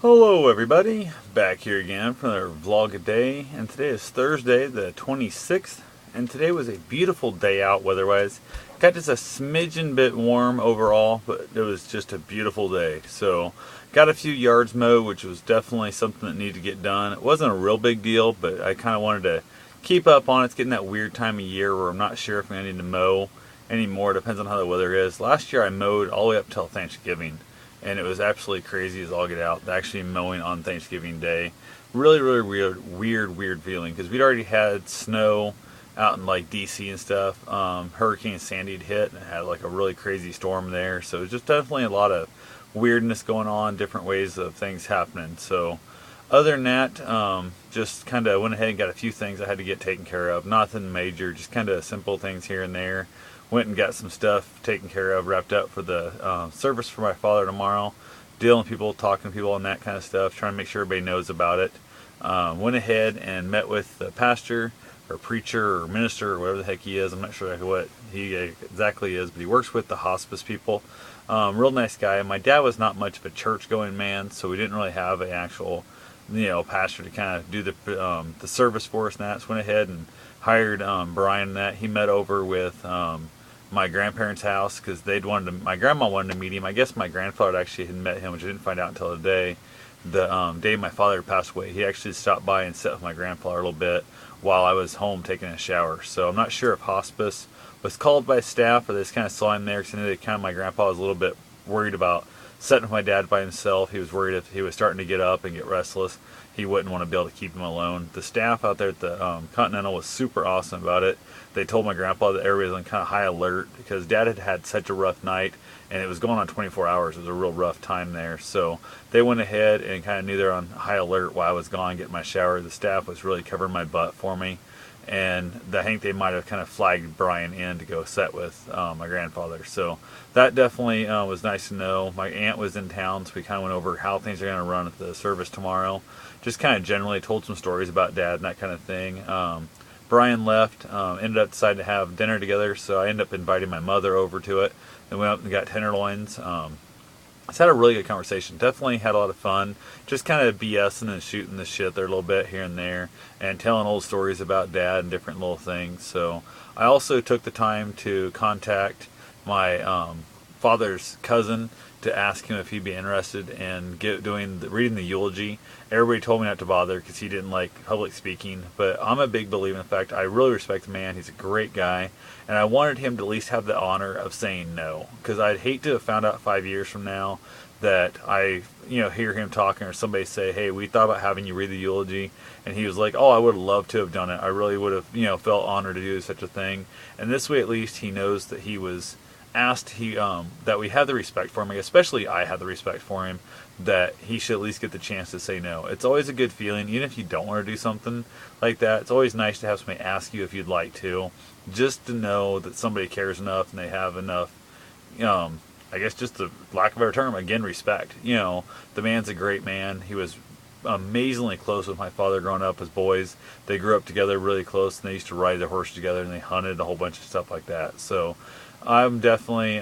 Hello everybody, back here again for another vlog a day, and today is Thursday the 26th, and today was a beautiful day out weather-wise. Got just a smidgen bit warm overall, but it was just a beautiful day. So got a few yards mowed, which was definitely something that needed to get done. It wasn't a real big deal, but I kind of wanted to keep up on it. It's getting that weird time of year where I'm not sure if I'm going to need to mow anymore. Depends on how the weather is. Last year I mowed all the way up till Thanksgiving, and it was absolutely crazy as all get out. Actually mowing on Thanksgiving Day, really weird feeling because we'd already had snow out in like DC and stuff. Hurricane Sandy had hit and had like a really crazy storm there, so it was just definitely a lot of weirdness going on, different ways of things happening. So other than that, just kind of went ahead and got a few things I had to get taken care of. Nothing major, just kind of simple things here and there. Went and got some stuff taken care of, wrapped up for the service for my father tomorrow. Dealing with people, talking to people, and that kind of stuff. Trying to make sure everybody knows about it. Went ahead and met with the pastor or preacher or minister or whatever the heck he is. I'm not sure what he exactly is, but he works with the hospice people. Real nice guy. My dad was not much of a church-going man, so we didn't really have an actual, pastor to kind of do the service for us. And that, so went ahead and hired Brian. And that he met over with my grandparents' house because my grandma wanted to meet him. I guess my grandfather actually had met him, which I didn't find out until the day my father passed away. He actually stopped by and sat with my grandfather a little bit while I was home taking a shower. So I'm not sure if hospice was called by staff or they just kind of saw him there because I knew my grandpa was a little bit worried about sitting with my dad by himself. He was worried if he was starting to get up and get restless, he wouldn't want to be able to keep him alone. The staff out there at the Continental was super awesome about it. They told my grandpa that everybody was on kind of high alert because dad had had such a rough night and it was going on 24 hours. It was a real rough time there. So they went ahead and kind of knew they're on high alert while I was gone getting my shower. The staff was really covering my butt for me. And I think they might have kind of flagged Brian in to go sit with my grandfather. So that definitely was nice to know. My aunt was in town, so we kind of went over how things are going to run at the service tomorrow. Just kind of generally told some stories about dad and that kind of thing. Brian left, ended up deciding to have dinner together, so I ended up inviting my mother over to it. Then we went up and got tenderloins. Just had a really good conversation. Definitely had a lot of fun. Just kind of BSing and shooting the shit there a little bit here and there, and telling old stories about dad and different little things. So I also took the time to contact my father's cousin to ask him if he'd be interested in reading the eulogy. Everybody told me not to bother because he didn't like public speaking, but I'm a big believer in the fact I really respect the man. He's a great guy, and I wanted him to at least have the honor of saying no, because I'd hate to have found out 5 years from now that I hear him talking or somebody say, hey, we thought about having you read the eulogy, and he was like, oh, I would have loved to have done it. I really would have felt honored to do such a thing. And this way at least he knows that he was asked, that we had the respect for him, especially I had the respect for him, that he should at least get the chance to say no. It's always a good feeling, even if you don't want to do something like that. It's always nice to have somebody ask you if you'd like to, just to know that somebody cares enough and they have enough, I guess just the lack of a better term, again, respect. The man's a great man. He was amazingly close with my father growing up as boys. They grew up together really close, and they used to ride their horse together, and they hunted, a whole bunch of stuff like that. So I'm definitely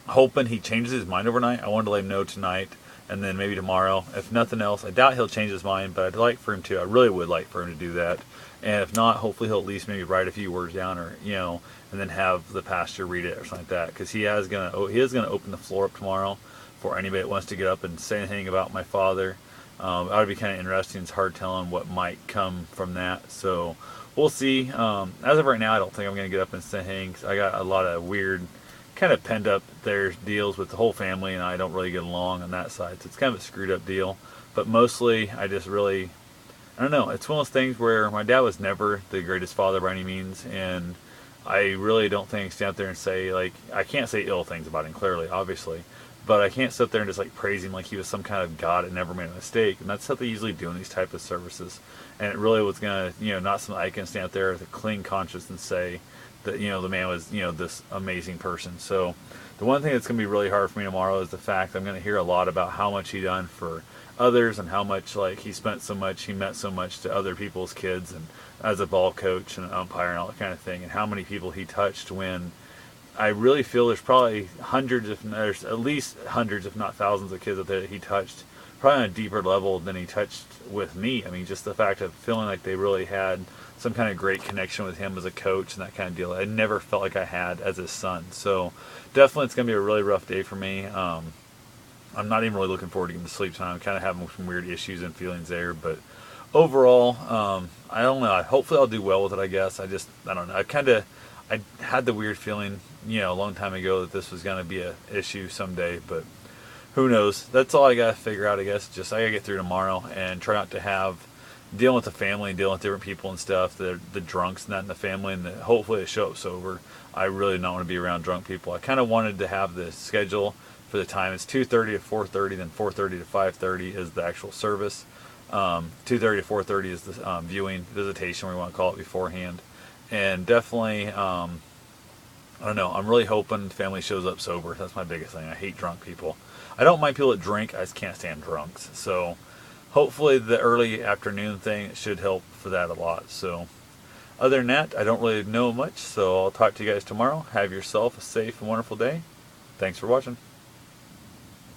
hoping he changes his mind overnight. I wanted to let him know tonight and then maybe tomorrow. If nothing else, I doubt he'll change his mind, but I'd like for him to. I really would like for him to do that. And if not, hopefully he'll at least maybe write a few words down, or and then have the pastor read it or something like that. Because he is gonna open the floor up tomorrow for anybody that wants to get up and say anything about my father. That would be kind of interesting. It's hard telling what might come from that. So we'll see. As of right now, I don't think I'm going to get up and say anything. I got a lot of weird, kind of penned up deals with the whole family, and I don't really get along on that side. So it's kind of a screwed up deal. But mostly, I don't know. It's one of those things where my dad was never the greatest father by any means, and I really don't think I can stand up there and say, like, I can't say ill things about him, clearly, obviously. But I can't sit there and just like praise him like he was some kind of god and never made a mistake. And that's what they usually do in these type of services. And it really was gonna, not something I can stand up there with a clean conscience and say that, the man was, this amazing person. So the one thing that's gonna be really hard for me tomorrow is the fact I'm gonna hear a lot about how much he done for others and how much like he meant so much to other people's kids and as a ball coach and an umpire and all that kind of thing, and how many people he touched when I really feel there's probably there's at least hundreds, if not thousands, of kids out there that he touched probably on a deeper level than he touched with me. I mean, just the fact of feeling like they really had some kind of great connection with him as a coach and that kind of deal. I never felt like I had as his son. So definitely it's going to be a really rough day for me. I'm not even really looking forward to getting to sleep tonight. I'm kind of having some weird issues and feelings there, but overall, I don't know. Hopefully, I'll do well with it. I guess I don't know. I had the weird feeling, a long time ago that this was going to be a issue someday, but who knows? That's all I got to figure out. I guess just I got to get through tomorrow and try not to have dealing with the family and dealing with different people and stuff. The drunks and that in the family, and hopefully they show up sober. I really don't want to be around drunk people. I kind of wanted to have the schedule for the time. It's 2:30 to 4:30, then 4:30 to 5:30 is the actual service. 2:30 to 4:30 is the viewing, visitation, we want to call it, beforehand. And definitely, I don't know, I'm really hoping the family shows up sober. That's my biggest thing. I hate drunk people. I don't mind people that drink, I just can't stand drunks. So hopefully the early afternoon thing should help for that a lot. So other than that, I don't really know much, so I'll talk to you guys tomorrow. Have yourself a safe and wonderful day. Thanks for watching.